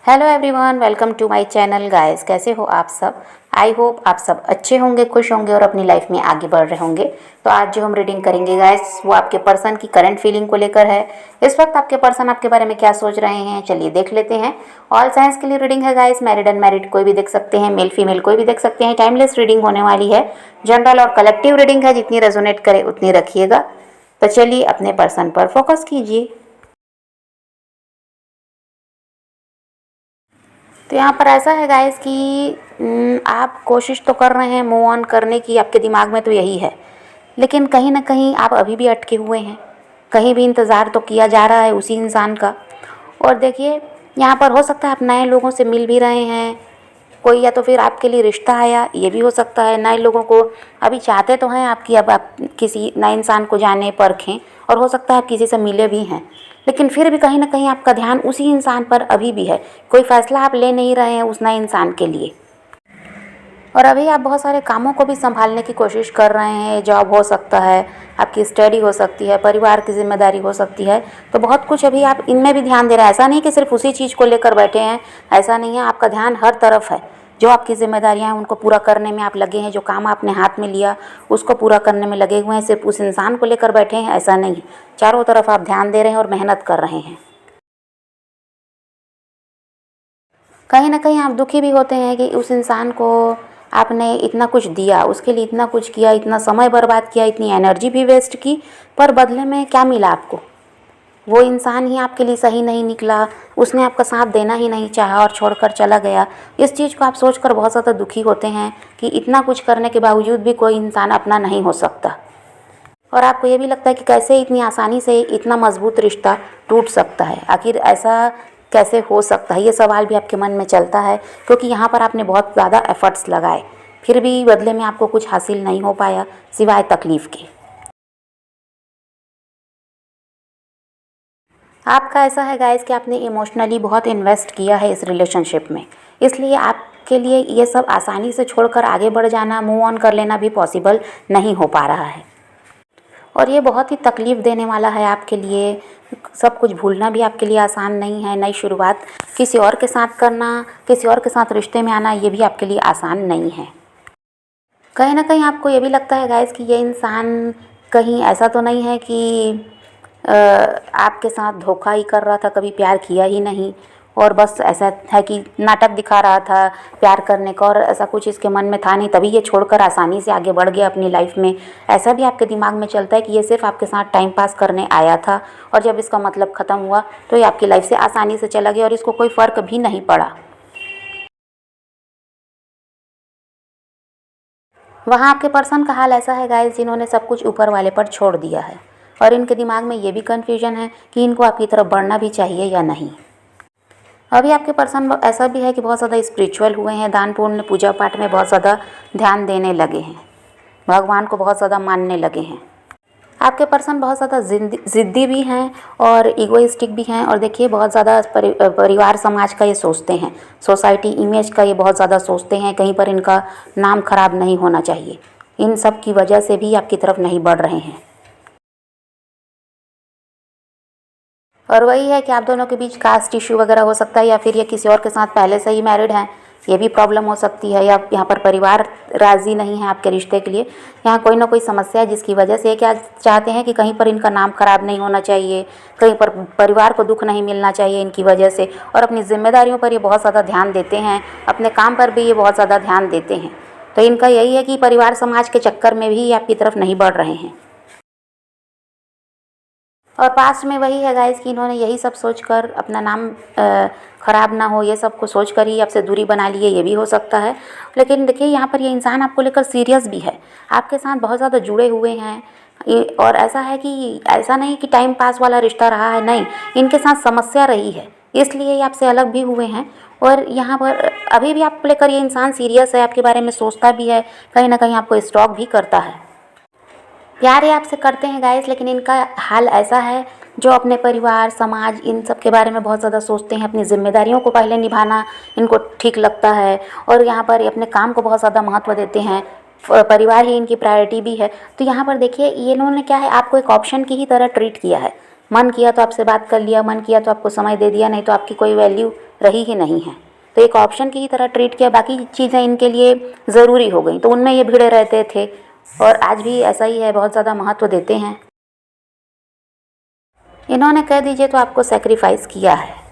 Hello everyone, welcome to my channel guys. कैसे हो आप सब? आई होप आप सब अच्छे होंगे, खुश होंगे और अपनी लाइफ में आगे बढ़ रहे होंगे। तो आज जो हम रीडिंग करेंगे गाइस, वो आपके पर्सन की करंट फीलिंग को लेकर है। इस वक्त आपके पर्सन आपके बारे में क्या सोच रहे हैं, चलिए देख लेते हैं। ऑल साइंस के लिए रीडिंग है गाइस, मैरिड अनमैरिड कोई भी देख सकते हैं, मेल फीमेल कोई भी देख सकते हैं। टाइमलेस रीडिंग होने वाली है, जनरल और कलेक्टिव रीडिंग है, जितनी रेजोनेट करे उतनी रखिएगा। तो चलिए अपने पर्सन पर फोकस कीजिए। तो यहाँ पर ऐसा है गाइस कि आप कोशिश तो कर रहे हैं मूव ऑन करने की, आपके दिमाग में तो यही है, लेकिन कहीं ना कहीं आप अभी भी अटके हुए हैं। कहीं भी इंतज़ार तो किया जा रहा है उसी इंसान का। और देखिए, यहाँ पर हो सकता है आप नए लोगों से मिल भी रहे हैं, कोई या तो फिर आपके लिए रिश्ता आया, ये भी हो सकता है। नए लोगों को अभी चाहते तो हैं आपकी, अब आप किसी नए इंसान को जाने परखें, और हो सकता है आप किसी से मिले भी हैं, लेकिन फिर भी कहीं ना कहीं आपका ध्यान उसी इंसान पर अभी भी है। कोई फैसला आप ले नहीं रहे हैं उस नए इंसान के लिए। और अभी आप बहुत सारे कामों को भी संभालने की कोशिश कर रहे हैं। जॉब हो सकता है, आपकी स्टडी हो सकती है, परिवार की जिम्मेदारी हो सकती है। तो बहुत कुछ अभी आप इनमें भी ध्यान दे रहे हैं। ऐसा नहीं कि सिर्फ उसी चीज़ को लेकर बैठे हैं, ऐसा नहीं है। आपका ध्यान हर तरफ है। जो आपकी जिम्मेदारियां हैं उनको पूरा करने में आप लगे हैं। जो काम आपने हाथ में लिया उसको पूरा करने में लगे हुए हैं। सिर्फ उस इंसान को लेकर बैठे हैं ऐसा नहीं है। चारों तरफ आप ध्यान दे रहे हैं और मेहनत कर रहे हैं। कहीं ना कहीं आप दुखी भी होते हैं कि उस इंसान को आपने इतना कुछ दिया, उसके लिए इतना कुछ किया, इतना समय बर्बाद किया, इतनी एनर्जी भी वेस्ट की, पर बदले में क्या मिला आपको? वो इंसान ही आपके लिए सही नहीं निकला, उसने आपका साथ देना ही नहीं चाहा और छोड़कर चला गया। इस चीज़ को आप सोचकर बहुत ज़्यादा दुखी होते हैं कि इतना कुछ करने के बावजूद भी कोई इंसान अपना नहीं हो सकता। और आपको ये भी लगता है कि कैसे इतनी आसानी से इतना मजबूत रिश्ता टूट सकता है। आखिर ऐसा कैसे हो सकता है, ये सवाल भी आपके मन में चलता है, क्योंकि यहाँ पर आपने बहुत ज़्यादा एफर्ट्स लगाए, फिर भी बदले में आपको कुछ हासिल नहीं हो पाया सिवाय तकलीफ़ के। आपका ऐसा है गाइस कि आपने इमोशनली बहुत इन्वेस्ट किया है इस रिलेशनशिप में, इसलिए आपके लिए ये सब आसानी से छोड़कर आगे बढ़ जाना, मूव ऑन कर लेना भी पॉसिबल नहीं हो पा रहा है। और ये बहुत ही तकलीफ़ देने वाला है आपके लिए। सब कुछ भूलना भी आपके लिए आसान नहीं है। नई शुरुआत किसी और के साथ करना, किसी और के साथ रिश्ते में आना, ये भी आपके लिए आसान नहीं है। कहीं ना कहीं आपको ये भी लगता है गाइस कि ये इंसान कहीं ऐसा तो नहीं है कि आपके साथ धोखा ही कर रहा था, कभी प्यार किया ही नहीं, और बस ऐसा है कि नाटक दिखा रहा था प्यार करने का, और ऐसा कुछ इसके मन में था नहीं, तभी ये छोड़कर आसानी से आगे बढ़ गया अपनी लाइफ में। ऐसा भी आपके दिमाग में चलता है कि ये सिर्फ आपके साथ टाइम पास करने आया था, और जब इसका मतलब ख़त्म हुआ तो ये आपकी लाइफ से आसानी से चला गया और इसको कोई फ़र्क भी नहीं पड़ा। वहाँ आपके पर्सन का हाल ऐसा है गाइस, जिन्होंने सब कुछ ऊपर वाले पर छोड़ दिया है, और इनके दिमाग में ये भी कन्फ्यूजन है कि इनको आपकी तरफ बढ़ना भी चाहिए या नहीं। अभी आपके पर्सन ऐसा भी है कि बहुत ज़्यादा स्पिरिचुअल हुए हैं, दान पुण्य पूजा पाठ में बहुत ज़्यादा ध्यान देने लगे हैं, भगवान को बहुत ज़्यादा मानने लगे हैं। आपके पर्सन बहुत ज़्यादा ज़िद्दी भी हैं और इगोइस्टिक भी हैं, और देखिए बहुत ज़्यादा परिवार समाज का ये सोचते हैं, सोसाइटी इमेज का ये बहुत ज़्यादा सोचते हैं, कहीं पर इनका नाम खराब नहीं होना चाहिए। इन सब की वजह से भी आपकी तरफ नहीं बढ़ रहे हैं। और वही है कि आप दोनों के बीच कास्ट इशू वगैरह हो सकता है, या फिर ये किसी और के साथ पहले से ही मैरिड हैं, ये भी प्रॉब्लम हो सकती है। या यहाँ पर परिवार राज़ी नहीं है आपके रिश्ते के लिए, यहाँ कोई ना कोई समस्या है जिसकी वजह से क्या चाहते हैं कि कहीं पर इनका नाम खराब नहीं होना चाहिए, कहीं पर परिवार को दुख नहीं मिलना चाहिए इनकी वजह से। और अपनी जिम्मेदारियों पर ये बहुत ज़्यादा ध्यान देते हैं, अपने काम पर भी ये बहुत ज़्यादा ध्यान देते हैं। तो इनका यही है कि परिवार समाज के चक्कर में भी आपकी तरफ नहीं बढ़ रहे हैं। और पास्ट में वही है गाइस कि इन्होंने यही सब सोचकर अपना नाम ख़राब ना हो, ये सब को सोचकर ही आपसे दूरी बना ली है, ये भी हो सकता है। लेकिन देखिए यहाँ पर ये इंसान आपको लेकर सीरियस भी है, आपके साथ बहुत ज़्यादा जुड़े हुए हैं। और ऐसा है कि ऐसा नहीं कि टाइम पास वाला रिश्ता रहा है, नहीं, इनके साथ समस्या रही है, इसलिए ये आपसे अलग भी हुए हैं। और यहाँ पर अभी भी आपको लेकर ये इंसान सीरियस है, आपके बारे में सोचता भी है, कहीं ना कहीं आपको स्टॉक भी करता है। प्यार ये आपसे करते हैं गाइस, लेकिन इनका हाल ऐसा है, जो अपने परिवार समाज इन सब के बारे में बहुत ज़्यादा सोचते हैं। अपनी जिम्मेदारियों को पहले निभाना इनको ठीक लगता है, और यहाँ पर ये अपने काम को बहुत ज़्यादा महत्व देते हैं। परिवार ही इनकी प्रायोरिटी भी है। तो यहाँ पर देखिए, ये इन्होंने क्या है, आपको एक ऑप्शन की ही तरह ट्रीट किया है। मन किया तो आपसे बात कर लिया, मन किया तो आपको समय दे दिया, नहीं तो आपकी कोई वैल्यू रही ही नहीं है। तो एक ऑप्शन की ही तरह ट्रीट किया, बाकी चीज़ें इनके लिए ज़रूरी हो गई, तो उनमें ये भिड़े रहते थे और आज भी ऐसा ही है, बहुत ज़्यादा महत्व देते हैं। इन्होंने कह दीजिए तो आपको सेक्रीफाइस किया है।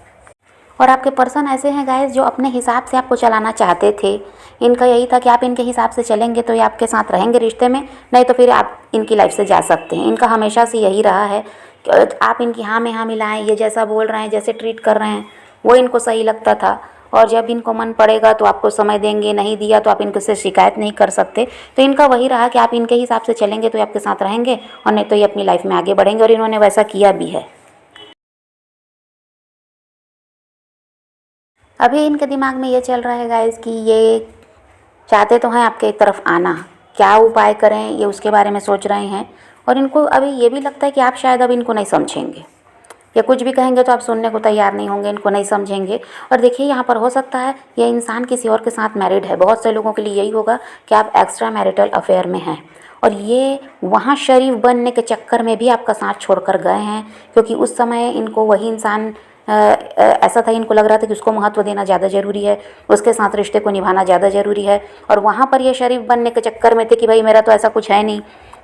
और आपके पर्सन ऐसे हैं गाइस जो अपने हिसाब से आपको चलाना चाहते थे। इनका यही था कि आप इनके हिसाब से चलेंगे तो ये आपके साथ रहेंगे रिश्ते में, नहीं तो फिर आप इनकी लाइफ से जा सकते हैं। इनका हमेशा से यही रहा है कि आप इनकी हाँ में हाँ मिलाएं, ये जैसा बोल रहे हैं, जैसे ट्रीट कर रहे हैं, वो इनको सही लगता था। और जब इनको मन पड़ेगा तो आपको समय देंगे, नहीं दिया तो आप इनके से शिकायत नहीं कर सकते। तो इनका वही रहा कि आप इनके हिसाब से चलेंगे तो ये आपके साथ रहेंगे, और नहीं तो ये अपनी लाइफ में आगे बढ़ेंगे, और इन्होंने वैसा किया भी है। अभी इनके दिमाग में ये चल रहा है गाइस कि ये चाहते तो हैं आपके तरफ आना, क्या उपाय करें ये उसके बारे में सोच रहे हैं। और इनको अभी ये भी लगता है कि आप शायद अब इनको नहीं समझेंगे, या कुछ भी कहेंगे तो आप सुनने को तैयार नहीं होंगे, इनको नहीं समझेंगे। और देखिए यहाँ पर हो सकता है ये इंसान किसी और के साथ मैरिड है। बहुत से लोगों के लिए यही होगा कि आप एक्स्ट्रा मैरिटल अफेयर में हैं, और ये वहाँ शरीफ बनने के चक्कर में भी आपका साथ छोड़कर गए हैं, क्योंकि उस समय इनको वही इंसान ऐसा था, इनको लग रहा था कि उसको महत्व देना ज़्यादा ज़रूरी है, उसके साथ रिश्ते को निभाना ज़्यादा ज़रूरी है। और वहाँ पर ये शरीफ बनने के चक्कर में थे कि भाई मेरा तो ऐसा कुछ है नहीं,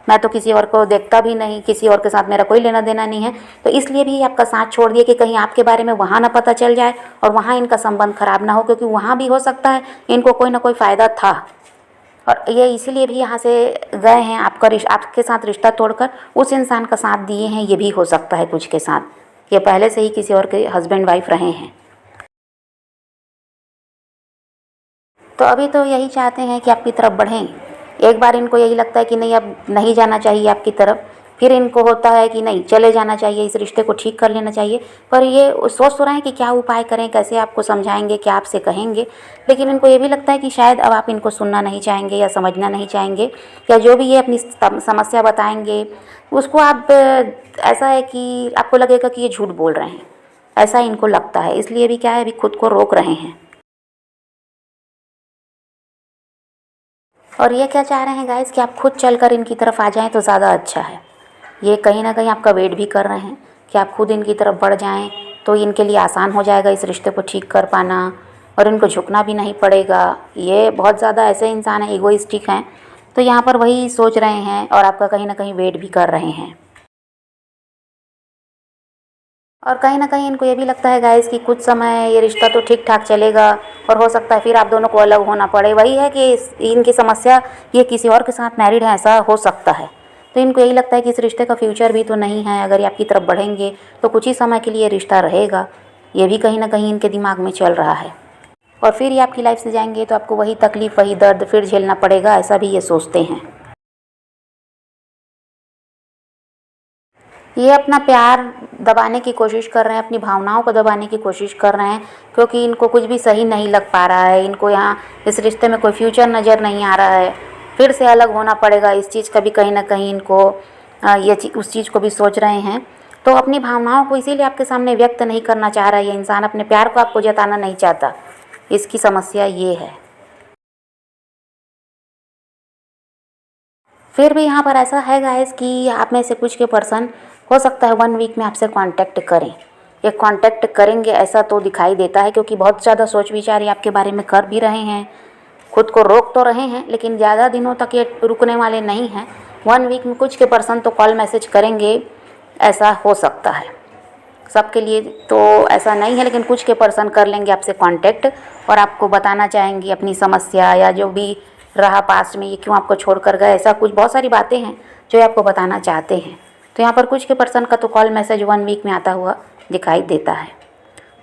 मैं तो किसी और को देखता भी नहीं, किसी और के साथ मेरा कोई लेना देना नहीं है। तो इसलिए भी आपका साथ छोड़ दिया कि कहीं आपके बारे में वहाँ ना पता चल जाए और वहाँ इनका संबंध खराब ना हो, क्योंकि वहाँ भी हो सकता है इनको कोई ना कोई फ़ायदा था। और ये इसीलिए भी यहाँ से गए हैं, आपके साथ रिश्ता तोड़कर उस इंसान का साथ दिए हैं। ये भी हो सकता है कुछ के साथ, ये पहले से ही किसी और के हस्बैंड वाइफ रहे हैं। तो अभी तो यही चाहते हैं कि आपकी तरफ बढ़ें। एक बार इनको यही लगता है कि नहीं अब नहीं जाना चाहिए आपकी तरफ, फिर इनको होता है कि नहीं चले जाना चाहिए, इस रिश्ते को ठीक कर लेना चाहिए। पर ये सोच तो रहे हैं कि क्या उपाय करें, कैसे आपको समझाएंगे, क्या आपसे कहेंगे। लेकिन इनको ये भी लगता है कि शायद अब आप इनको सुनना नहीं चाहेंगे या समझना नहीं चाहेंगे, या जो भी ये अपनी समस्या बताएंगे उसको आप ऐसा है कि आपको लगेगा कि ये झूठ बोल रहे हैं, ऐसा इनको लगता है। इसलिए भी क्या है, अभी खुद को रोक रहे हैं। और ये क्या चाह रहे हैं गाइस कि आप खुद चलकर इनकी तरफ आ जाएं तो ज़्यादा अच्छा है। ये कहीं ना कहीं आपका वेट भी कर रहे हैं कि आप खुद इनकी तरफ बढ़ जाएं, तो इनके लिए आसान हो जाएगा इस रिश्ते को ठीक कर पाना, और इनको झुकना भी नहीं पड़ेगा। ये बहुत ज़्यादा ऐसे इंसान हैं, ईगोइस्टिक हैं, तो यहाँ पर वही सोच रहे हैं और आपका कहीं ना कहीं वेट भी कर रहे हैं। और कहीं ना कहीं इनको ये भी लगता है गाइस कि कुछ समय ये रिश्ता तो ठीक ठाक चलेगा, और हो सकता है फिर आप दोनों को अलग होना पड़े। वही है कि इनकी समस्या, ये किसी और के साथ मैरिड है, ऐसा हो सकता है। तो इनको यही लगता है कि इस रिश्ते का फ्यूचर भी तो नहीं है, अगर ये आपकी तरफ बढ़ेंगे तो कुछ ही समय के लिए रिश्ता रहेगा। ये भी कहीं ना कहीं इनके दिमाग में चल रहा है। और फिर ये आपकी लाइफ से जाएंगे तो आपको वही तकलीफ़, वही दर्द फिर झेलना पड़ेगा, ऐसा भी ये सोचते हैं। ये अपना प्यार दबाने की कोशिश कर रहे हैं, अपनी भावनाओं को दबाने की कोशिश कर रहे हैं, क्योंकि इनको कुछ भी सही नहीं लग पा रहा है। इनको यहाँ इस रिश्ते में कोई फ्यूचर नज़र नहीं आ रहा है, फिर से अलग होना पड़ेगा, इस चीज़ का भी कहीं ना कहीं इनको उस चीज़ को भी सोच रहे हैं। तो अपनी भावनाओं को इसीलिए आपके सामने व्यक्त नहीं करना चाह रहा है ये इंसान, अपने प्यार को आपको जताना नहीं चाहता। इसकी समस्या ये है। फिर भी यहाँ पर ऐसा है गाइस कि आप में से कुछ के पर्सन हो सकता है 1 वीक में आपसे कांटेक्ट करें। ये कांटेक्ट करेंगे ऐसा तो दिखाई देता है, क्योंकि बहुत ज़्यादा सोच विचार ये आपके बारे में कर भी रहे हैं, खुद को रोक तो रहे हैं, लेकिन ज़्यादा दिनों तक ये रुकने वाले नहीं हैं। 1 वीक में कुछ के पर्सन तो कॉल मैसेज करेंगे, ऐसा हो सकता है। सबके लिए तो ऐसा नहीं है, लेकिन कुछ के पर्सन कर लेंगे आपसे कांटेक्ट, और आपको बताना चाहेंगे अपनी समस्या, या जो भी रहा पास्ट में, ये क्यों आपको छोड़कर गए, ऐसा कुछ बहुत सारी बातें हैं जो ये आपको बताना चाहते हैं। तो यहाँ पर कुछ के पर्सन का तो कॉल मैसेज 1 वीक में आता हुआ दिखाई देता है।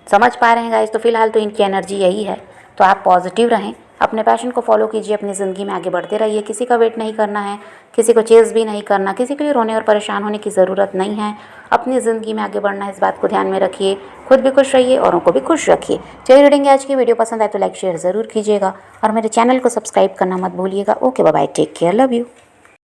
समझ पा रहे हैं गाइस? तो फिलहाल तो इनकी एनर्जी यही है। तो आप पॉजिटिव रहें, अपने पैशन को फॉलो कीजिए, अपनी ज़िंदगी में आगे बढ़ते रहिए। किसी का वेट नहीं करना है, किसी को चेज़ भी नहीं करना, किसी के लिए रोने और परेशान होने की ज़रूरत नहीं है। अपनी ज़िंदगी में आगे बढ़ना है, इस बात को ध्यान में रखिए। खुद भी खुश रहिए, औरों को भी खुश रखिए। चलिए रीडिंग आज की वीडियो पसंद आए तो लाइक शेयर ज़रूर कीजिएगा, और मेरे चैनल को सब्सक्राइब करना मत भूलिएगा। Okay bye bye, take care, love you.